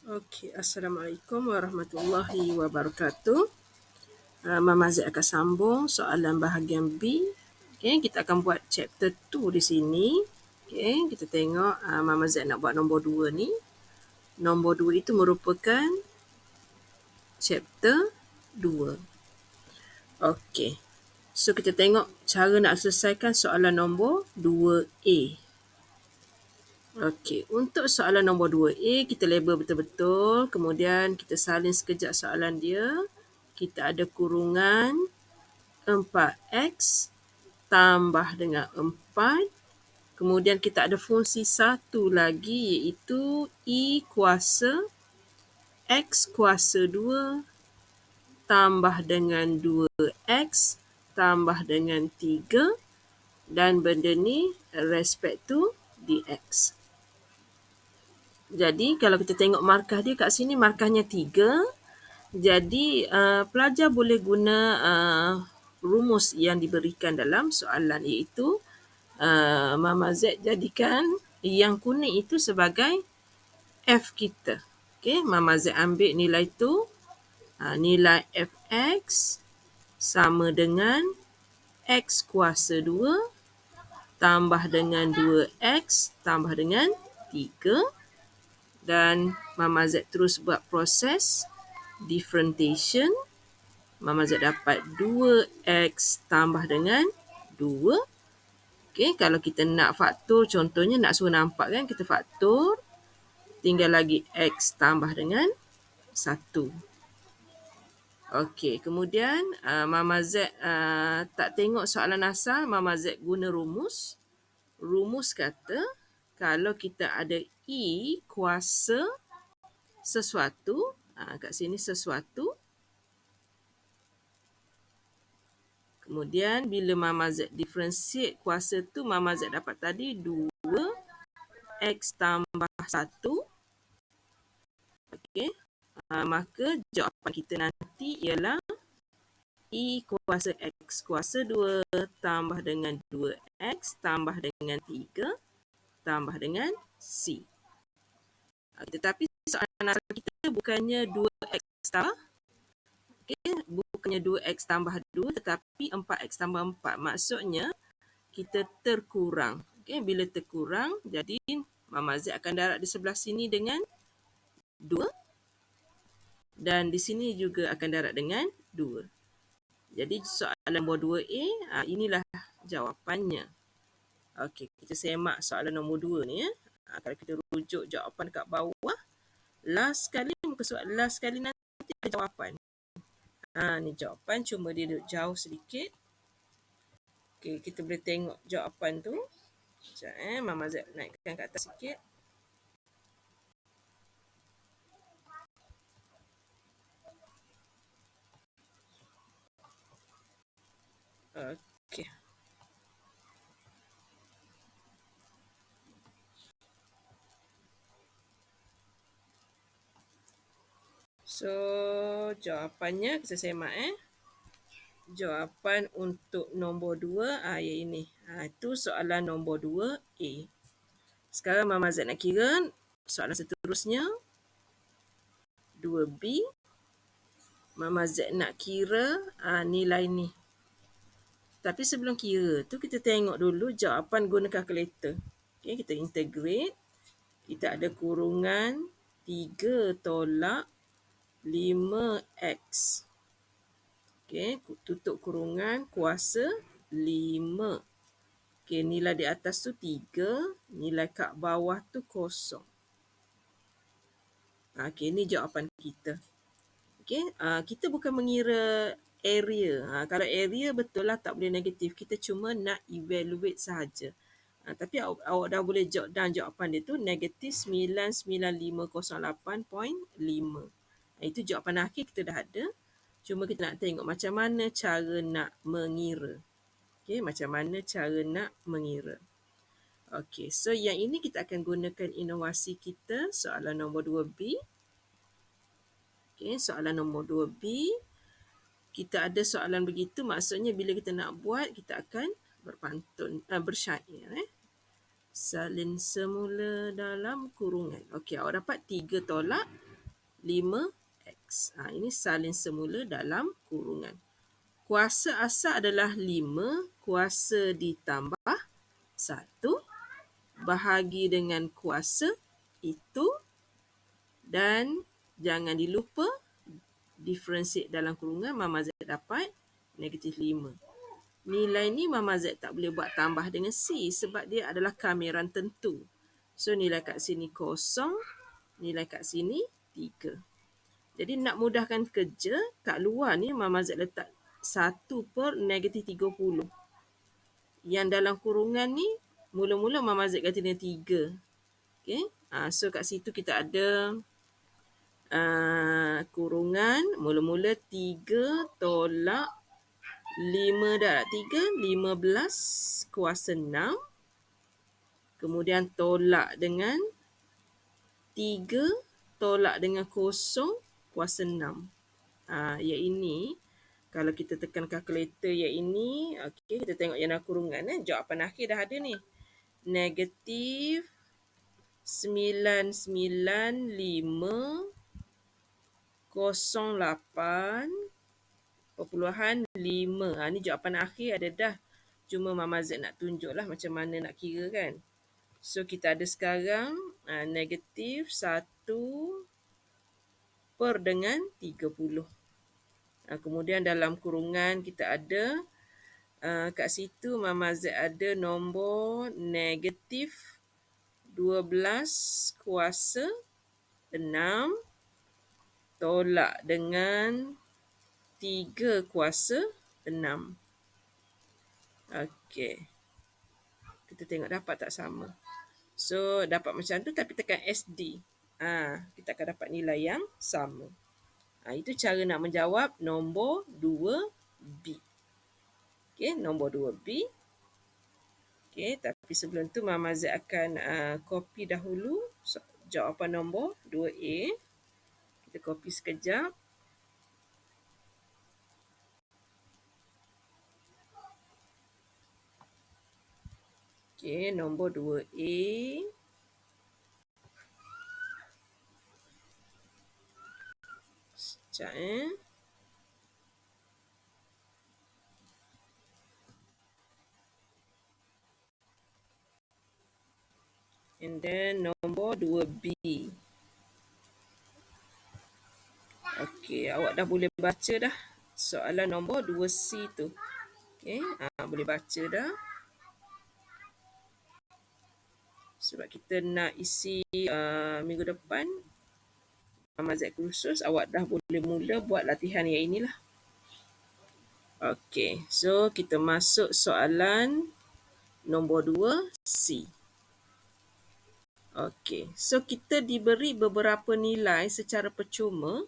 Okey, Assalamualaikum warahmatullahi wabarakatuh. Mama Z akan sambung soalan bahagian B. Okey, kita akan buat chapter 2 di sini. Okey, kita tengok Mama Z nak buat nombor 2 ni. Nombor 2 itu merupakan chapter 2. Okey. So kita tengok cara nak selesaikan soalan nombor 2A. Okey, untuk soalan nombor 2A, kita label betul-betul. Kemudian kita salin sekejap soalan dia. Kita ada kurungan 4x tambah dengan 4. Kemudian kita ada fungsi satu lagi iaitu E kuasa X kuasa 2 tambah dengan 2x tambah dengan 3. Dan benda ni respect to dx. Jadi kalau kita tengok markah dia kat sini, markahnya 3. Jadi pelajar boleh guna rumus yang diberikan dalam soalan iaitu Mama Z jadikan yang kuning itu sebagai F kita. Okay, Mama Z ambil nilai tu, nilai Fx sama dengan X kuasa 2 tambah dengan 2X tambah dengan 3. Dan Mama Z terus buat proses differentiation. Mama Z dapat 2X tambah dengan 2. Okey, kalau kita nak faktor, contohnya nak suruh nampak kan, kita faktor. Tinggal lagi X tambah dengan 1. Okey, kemudian Mama Z tak tengok soalan asal, Mama Z guna rumus. Rumus kata, kalau kita ada E kuasa sesuatu, kat sini sesuatu. Kemudian bila Mama Z differentiate kuasa tu, Mama Z dapat tadi 2x tambah 1. Okey. Maka jawapan kita nanti ialah E kuasa X kuasa 2 tambah dengan 2x tambah dengan 3 tambah dengan C. Tetapi soalan asal kita bukannya 2x tambah. Okay, bukannya 2x tambah 2 tetapi 4x tambah 4. Maksudnya kita terkurang. Okay, bila terkurang, jadi Mama Z akan darab di sebelah sini dengan 2. Dan di sini juga akan darab dengan 2. Jadi soalan nombor 2A, inilah jawapannya. Okey, kita semak soalan nombor 2 ni ya. Kalau kita rujuk jawapan kat bawah, last sekali muka surat last sekali nanti ada jawapan. Ni jawapan, cuma dia duduk jauh sedikit. Okey, kita boleh tengok jawapan tu. Sekejap Mama Z naikkan ke atas sikit. Okey. So, jawapannya kita semak Jawapan untuk nombor 2 yang ini. Itu soalan nombor 2A. Sekarang Mama Z nak kira soalan seterusnya 2B. Mama Z nak kira nilai ni. Tapi sebelum kira tu kita tengok dulu jawapan guna kalkulator. Okay, kita integrate. Kita ada kurungan 3 tolak 5x. Okay, tutup kurungan kuasa 5. Okay, nilai di atas tu 3, nilai kat bawah tu kosong. Okay, ni jawapan kita. Okay, kita bukan mengira area. Kalau area betul lah tak boleh negatif. Kita cuma nak evaluate sahaja. Tapi awak dah boleh jot down jawapan dia tu negatif 99508.5. Itu jawapan akhir kita dah ada. Cuma kita nak tengok macam mana cara nak mengira. Okay, macam mana cara nak mengira. Okay, so yang ini kita akan gunakan inovasi kita, soalan nombor 2B. Okay, soalan nombor 2B. Kita ada soalan begitu, maksudnya bila kita nak buat, kita akan berpantun, bersyair. Salin semula dalam kurungan. Okey, awak dapat 3 tolak 5x. Ini salin semula dalam kurungan. Kuasa asal adalah 5, kuasa ditambah 1, bahagi dengan kuasa itu, dan jangan dilupa differentiate dalam kurungan. Mama Z dapat -5. Nilai ni Mama Z tak boleh buat tambah dengan C sebab dia adalah kamiran tentu. So nilai kat sini 0, nilai kat sini 3. Jadi nak mudahkan kerja, kat luar ni Mama Z letak 1/-30. Yang dalam kurungan ni, mula-mula Mama Z kata dia 3. Okay? So kat situ kita ada kurungan, mula-mula 3 tolak 5 darab 3, 15 kuasa 6. Kemudian tolak dengan 3 tolak dengan 0 kuasa 6. Yang ini, kalau kita tekan kalkulator yang ini, okay, kita tengok yang dalam kurungan. Jawapan akhir dah ada ni. Negatif 995.5. Ni jawapan akhir ada dah. Cuma Mama Z nak tunjuk lah macam mana nak kira kan. So kita ada sekarang negatif 1/30. Kemudian dalam kurungan kita ada kat situ Mama Z ada nombor negatif 12 kuasa 6 tolak dengan 3 kuasa 6. Okey. Kita tengok dapat tak sama. So dapat macam tu tapi tekan SD. Kita akan dapat nilai yang sama. Itu cara nak menjawab nombor 2B. Okey, nombor 2B. Okey, tapi sebelum tu Mama Z akan copy dahulu jawapan nombor 2A. Kita copy sekejap. Okey, nombor 2A. Sekejap And then nombor 2B. Okey, awak dah boleh baca dah soalan nombor 2C tu. Okey, boleh baca dah. Sebab kita nak isi minggu depan Mama Z kursus, awak dah boleh mula buat latihan yang inilah. Okey, so kita masuk soalan nombor 2C. Okey, so kita diberi beberapa nilai secara percuma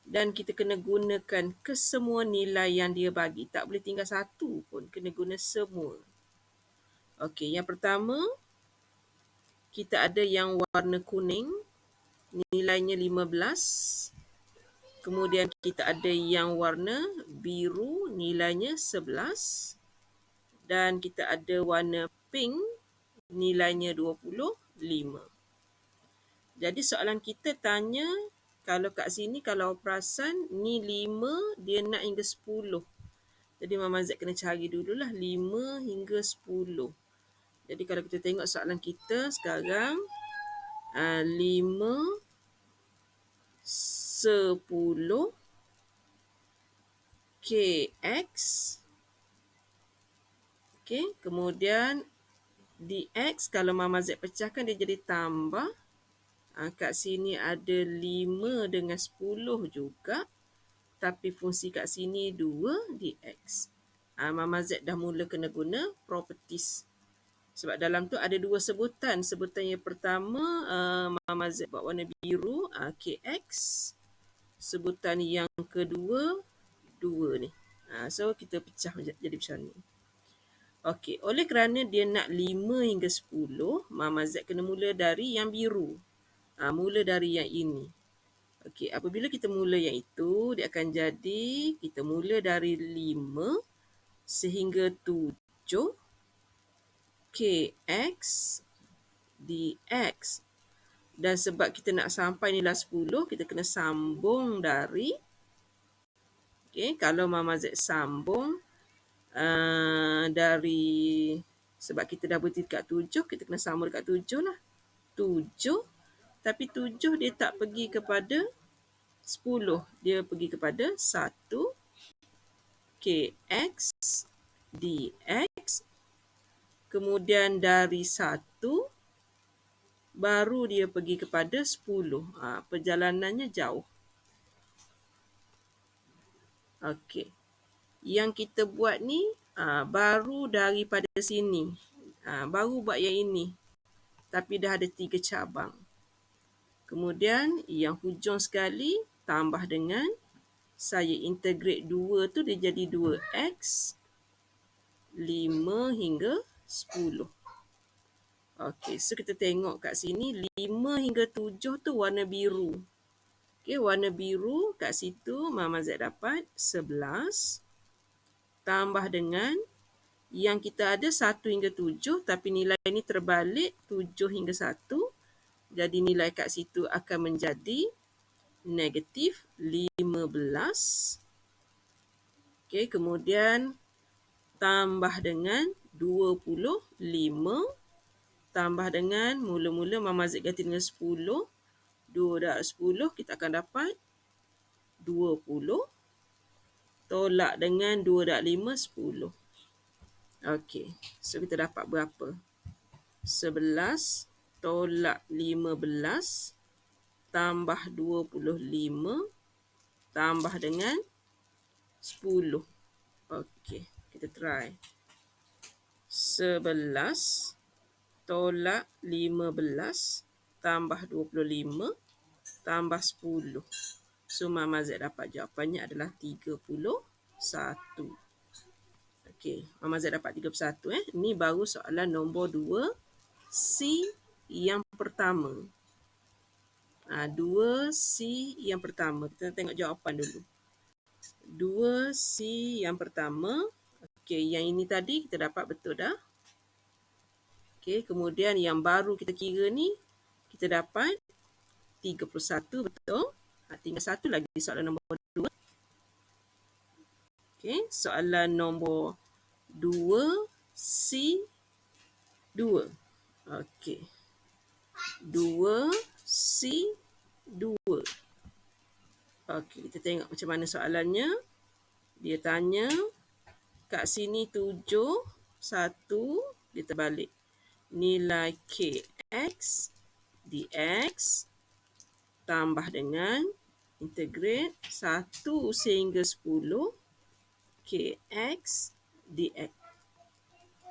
dan kita kena gunakan kesemua nilai yang dia bagi. Tak boleh tinggal satu pun, kena guna semua. Okey, yang pertama, kita ada yang warna kuning, nilainya 15. Kemudian kita ada yang warna biru, nilainya 11. Dan kita ada warna pink, nilainya 25. Jadi soalan kita tanya, kalau kat sini kalau perasan, ni 5, dia nak hingga 10. Jadi Mama Z kena cari dululah 5 hingga 10. Jadi kalau kita tengok soalan kita sekarang, 5, 10, KX. Okay, kemudian DX, kalau Mama Z pecahkan dia jadi tambah. Kat sini ada 5 dengan 10 juga. Tapi fungsi kat sini 2 DX. Mama Z dah mula kena guna properties. Sebab dalam tu ada dua sebutan. Sebutan yang pertama, Mama Z buat warna biru, KX. Sebutan yang kedua, 2 ni. So kita pecah jadi macam ni. Okey, oleh kerana dia nak 5 hingga 10, Mama Z kena mula dari yang biru. Mula dari yang ini. Okey, apabila kita mula yang itu, dia akan jadi kita mula dari 5 sehingga 7 KX DX. Dan sebab kita nak sampai nilai 10, kita kena sambung dari, kalau Mama Z sambung dari, sebab kita dah berhenti dekat 7, kita kena sambung dekat 7 lah. 7, tapi 7 dia tak pergi kepada 10. Dia pergi kepada 1 kx dx. Kemudian dari 1, baru dia pergi kepada 10. Perjalanannya jauh. Okey. Yang kita buat ni baru daripada sini. Baru buat yang ini. Tapi dah ada 3 cabang. Kemudian yang hujung sekali tambah dengan, saya integrate 2 tu dia jadi 2x 5 hingga 10. Okey, so kita tengok kat sini 5 hingga 7 tu warna biru. Okey, warna biru kat situ Mama Z dapat 11 tambah dengan yang kita ada 1 hingga 7, tapi nilai ni terbalik 7 hingga 1. Jadi nilai kat situ akan menjadi negatif 15. Okey, kemudian tambah dengan 25 tambah dengan, mula-mula Mama Z ganti dengan 10. 2 darab 10, kita akan dapat 20. Tolak dengan 2 darab 5, 10. Okey, so kita dapat berapa? 11 tolak 15 tambah 25 tambah dengan 10. Okey, kita try. 11 tolak 15 tambah 25 tambah 10. So Mama Z dapat jawapannya adalah 31. Okey, Mama Z dapat 31. Ini baru soalan nombor 2 C yang pertama. 2 C yang pertama. Kita tengok jawapan dulu. 2 C yang pertama. Okey, yang ini tadi kita dapat betul dah. Okey, kemudian yang baru kita kira ni, kita dapat 31 betul. Tinggal satu lagi soalan nombor 2. Okey, soalan nombor 2 C 2. Okey. 2 C 2. Okey, kita tengok macam mana soalannya. Dia tanya kat sini 7, 1, dia terbalik. Nilai kx dx tambah dengan integrate 1 sehingga 10 kx dx.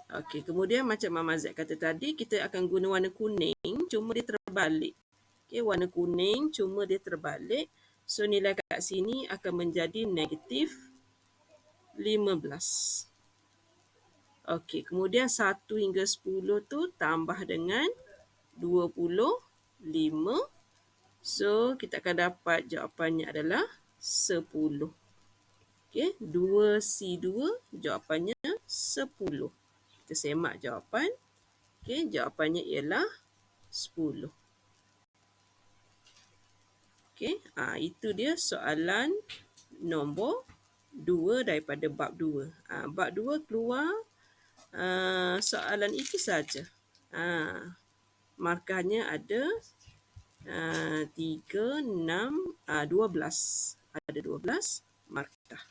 Okey, kemudian macam Mama Z kata tadi, kita akan guna warna kuning, cuma dia terbalik. Okey, warna kuning cuma dia terbalik. So nilai kat sini akan menjadi negatif 15. Okey, kemudian 1 hingga 10 tu tambah dengan 25. So, kita akan dapat jawapannya adalah 10. Okey, 2C2 jawapannya 10. Kita semak jawapan. Okey, jawapannya ialah 10. Okey, itu dia soalan nombor 2 daripada bab 2. Bab 2 keluar soalan itu saja. Markahnya ada 3, 6, 12. Ada 12 markah.